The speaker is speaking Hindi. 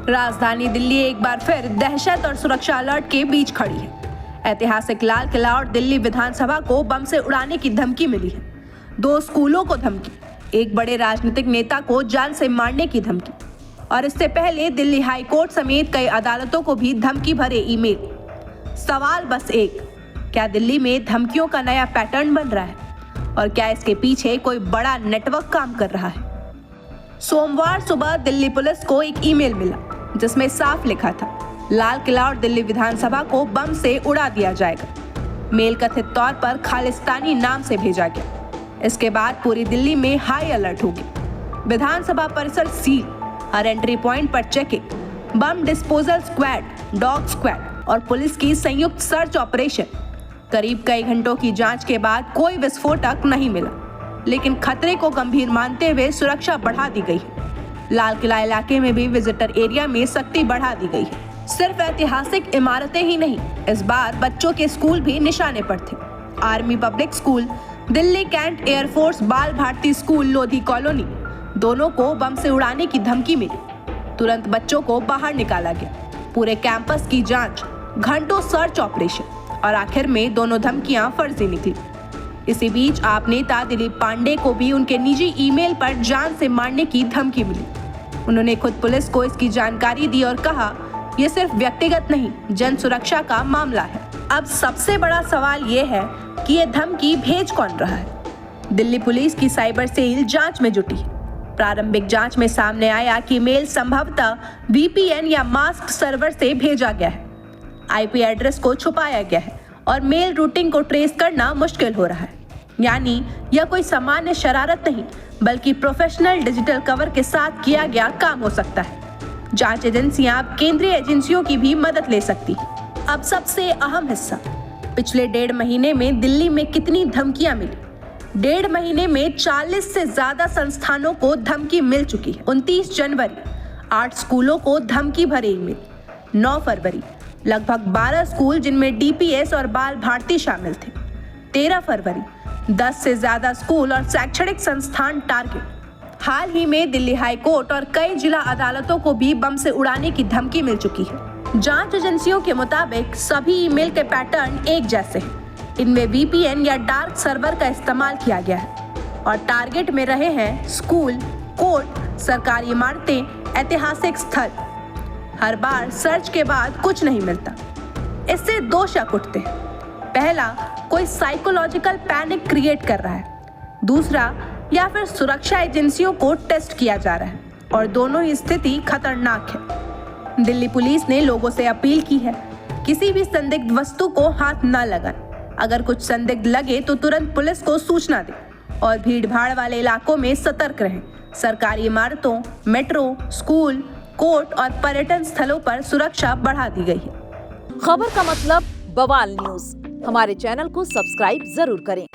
राजधानी दिल्ली एक बार फिर दहशत और सुरक्षा अलर्ट के बीच खड़ी है। ऐतिहासिक लाल किला और दिल्ली विधानसभा को बम से उड़ाने की धमकी मिली है। 2 स्कूलों को धमकी, एक बड़े राजनीतिक नेता को जान से मारने की धमकी और इससे पहले दिल्ली हाई कोर्ट समेत कई अदालतों को भी धमकी भरे ईमेल। सवाल बस एक, क्या दिल्ली में धमकियों का नया पैटर्न बन रहा है और क्या इसके पीछे कोई बड़ा नेटवर्क काम कर रहा है? सोमवार सुबह दिल्ली पुलिस को एक ईमेल मिला जिसमें साफ लिखा था, लाल किला और दिल्ली विधानसभा को बम से उड़ा दिया जाएगा। मेल कथित तौर पर खालिस्तानी नाम से भेजा गया। इसके बाद पूरी दिल्ली में हाई अलर्ट हो गया। विधानसभा परिसर सील, हर एंट्री पॉइंट पर checking, bomb disposal squad, dog squad और पुलिस की संयुक्त सर्च ऑपरेशन। करीब कई घंटों की जांच के बाद कोई विस्फोटक नहीं मिला, लेकिन खतरे को गंभीर मानते हुए सुरक्षा बढ़ा दी गई है। लाल किला इलाके में भी विजिटर एरिया में सख्ती बढ़ा दी गई है। सिर्फ ऐतिहासिक इमारतें ही नहीं, इस बार बच्चों के स्कूल भी निशाने पर थे। Army public school, Delhi cantt air force Bal Bharati school Lodhi colony, दोनों को बम से उड़ाने की धमकी मिली। तुरंत बच्चों को बाहर निकाला गया। पूरे कैंपस की जांच, घंटों सर्च ऑपरेशन और आखिर में दोनों धमकियां फर्जी निकली। इसी बीच आप नेता दिलीप पांडे को भी उनके निजी ईमेल पर जान से मारने की धमकी मिली। उन्होंने खुद पुलिस को इसकी जानकारी दी और कहा, यह सिर्फ व्यक्तिगत नहीं, जन सुरक्षा का मामला है। अब सबसे बड़ा सवाल ये है कि ये धमकी भेज कौन रहा है? दिल्ली पुलिस की साइबर सेल जांच में जुटी है। प्रारंभिक जांच में सामने आया कि मेल संभवतः VPN या मास्क सर्वर से भेजा गया है। IP एड्रेस को छुपाया गया है और मेल रूटिंग को ट्रेस करना मुश्किल हो रहा है। यानी यह कोई सामान्य शरारत नहीं, बल्कि प्रोफेशनल डिजिटल कवर के साथ किया गया काम हो सकता है। जांच एजेंसियां अब केंद्रीय एजेंसियों की भी मदद ले सकती हैं। अब सबसे अहम हिस्सा, पिछले 1.5 महीने में दिल्ली में कितनी धमकियां मिली? 1.5 महीने में 40 से ज्यादा संस्थानों को धमकी मिल चुकी है। 29 जनवरी 8 स्कूलों को धमकी भरे ईमेल। 9 फरवरी लगभग 12 स्कूल जिनमें DPS और बाल भारती शामिल थे। 13 फरवरी 10 से ज्यादा स्कूल और शैक्षणिक संस्थान टारगेट। हाल ही में दिल्ली हाई कोर्ट और कई जिला अदालतों को भी बम से उड़ाने की धमकी मिल चुकी है। जांच एजेंसियों के मुताबिक सभी ईमेल के पैटर्न एक जैसे हैं। इनमें VPN या डार्क सर्वर का इस्तेमाल किया गया है और टारगेट में रहे हैं स्कूल, कोर्ट, सरकारी इमारतें, ऐतिहासिक स्थल। हर बार सर्च के बाद कुछ नहीं मिलता। इससे 2 शक उठते हैं। पहला, कोई साइकोलॉजिकल पैनिक क्रिएट कर रहा है। दूसरा, या फिर सुरक्षा एजेंसियों को टेस्ट किया जा रहा है और दोनों ही स्थिति खतरनाक है। दिल्ली पुलिस ने लोगों से अपील की है, किसी भी संदिग्ध वस्तु को हाथ न लगाएं। अगर कुछ संदिग्ध लगे तो तुरंत पुलिस को सूचना दें और भीड़-भाड़ वाले इलाकों में सतर्क रहें। सरकारी इमारतों, मेट्रो, स्कूल, कोर्ट और पर्यटन स्थलों पर सुरक्षा बढ़ा दी गई है। खबर का मतलब बवाल न्यूज। हमारे चैनल को सब्सक्राइब जरूर करें।